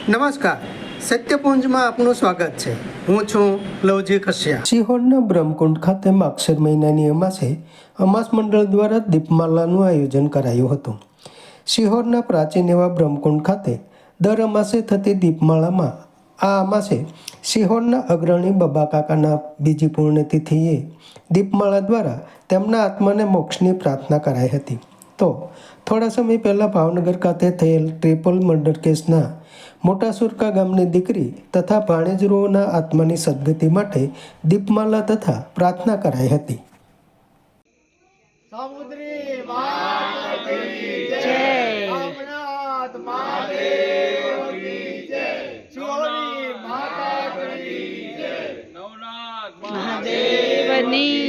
નમસ્કાર, સત્યપુંજમાં આપનું સ્વાગત છે. હું છું લવજી કશ્યા. સિહોરના બ્રહ્મકુંડ ખાતે માગશર મહિનાની અમાસે અમાસ મંડળ દ્વારા દીપમાલાનું આયોજન કરાયું હતું. સિહોરના પ્રાચીન એવા બ્રહ્મકુંડ ખાતે દર અમાસે થતી દીપમાળામાં આ અમાસે સિહોરના અગ્રણી બબા કાકાના બીજી પુણ્યતિથિએ દીપમાળા દ્વારા તેમના આત્માને મોક્ષની પ્રાર્થના કરાઈ હતી. તો થોડા સમય પહેલાં ભાવનગર ખાતે થયેલ ટ્રિપલ મર્ડર કેસના મોટા સુરકા ગામની દીકરી તથા ભાણેજરોના આત્માની સદગતિ માટે દીપમાલા તથા પ્રાર્થના કરાઈ હતી. સમુદ્રી માતા કી જય, અમરનાથ મહાદેવ કી જય, ચોરી માતા કી જય, નવનાથ મહાદેવની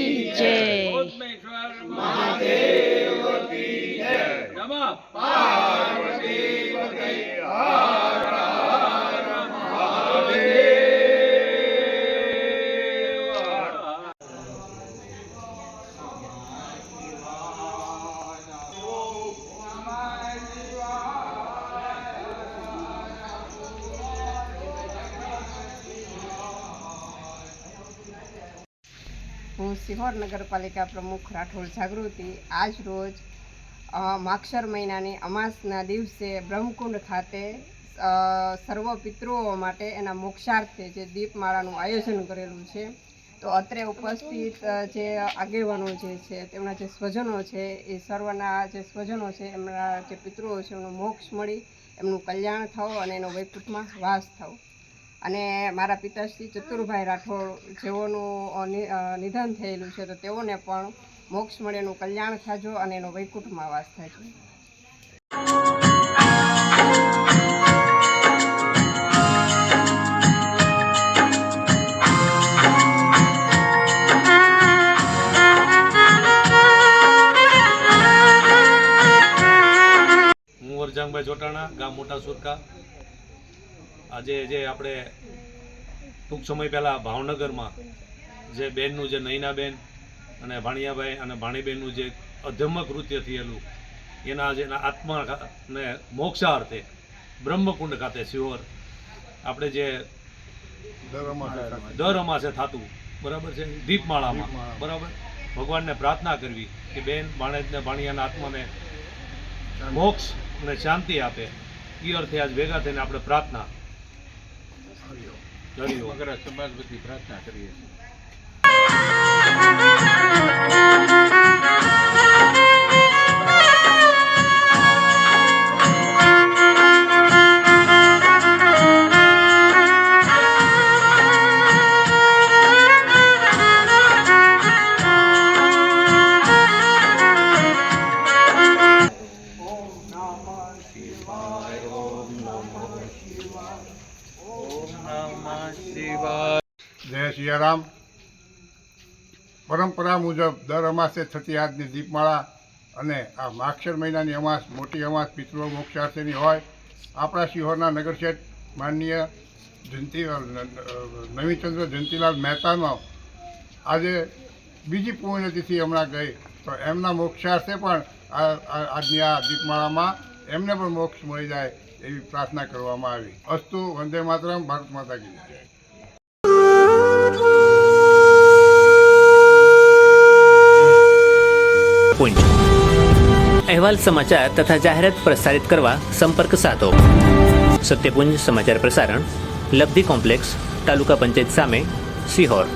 જય, ભૂતમેશ્વર મહાદેવ કી જય, નમઃ પાર્વતી પતય હર હર મહાદેવ. હું સિહોર નગરપાલિકા પ્રમુખ રાઠોડ જાગૃતિ આજ રોજ માગશર મહિનાની અમાસના દિવસે બ્રહ્મકુંડ ખાતે સર્વ પિતૃઓ માટે એના મોક્ષાર્થે જે દીપમાળાનું આયોજન કરેલું છે. તો અત્રે ઉપસ્થિત જે આગેવાનો જે છે તેમના જે સ્વજનો છે એ સર્વના જે સ્વજનો છે એમના જે પિતૃઓ છે એમનું મોક્ષ મળી એમનું કલ્યાણ થવું અને એનો વૈકુંઠમાં વાસ થવો. અને મારા પિતાશ્રી ચતુરભાઈ રાઠોડ જેઓનું નિધન થયેલું છે તો તેઓને પણ મોક્ષ મળે એનું કલ્યાણ થાજો અને એનો વૈકુંઠમાં વાસ થાજો. હું વરજાંગભાઈ જોટાણા, ગામ મોટા સુરકા. આજે જે આપણે ટૂંક સમય પહેલાં ભાવનગરમાં જે બેનનું જે નૈનાબેન અને ભાણિયાભાઈ અને ભાણીબેનનું જે અધમ્ય કૃત્ય થયેલું એના જે આત્માને મોક્ષાર્થે બ્રહ્મકુંડ ખાતે સિહોર આપણે જે દર અમાસે થતું બરાબર છે દીપમાળામાં બરાબર ભગવાનને પ્રાર્થના કરવી કે બેન ભાણેજને ભાણિયાના આત્માને મોક્ષ અને શાંતિ આપે. એ અર્થે આજ ભેગા થઈને આપણે પ્રાર્થના સમાજ બધી પ્રાર્થના કરીએ છીએ. જય સિયારામ. પરંપરા મુજબ દર અમાસે થતી આજની દીપમાળા અને આ માગશર મહિનાની અમાસ મોટી અમાસ પિતૃઓ મોક્ષાર્થેની હોય. આપણા સિહોરના નગરશેઠ માનનીય નવીનચંદ્ર જયંતિલાલ મહેતાનો આજે બીજી પુણ્યતિથિ હમણાં ગઈ તો એમના મોક્ષાર્થે પણ આજની આ દીપમાળામાં એમને પણ મોક્ષ મળી જાય એવી પ્રાર્થના કરવામાં આવી. અસ્તુ વંદે માતરમ. ભારત માતા કી જય. અહેવાલ સમાચાર તથા જાહેરાત પ્રસારિત કરવા સંપર્ક સાધો. સત્યપુંજ સમાચાર પ્રસારણ, લબ્ધિ કોમ્પ્લેક્સ, તાલુકા પંચાયત સામે, સિહોર.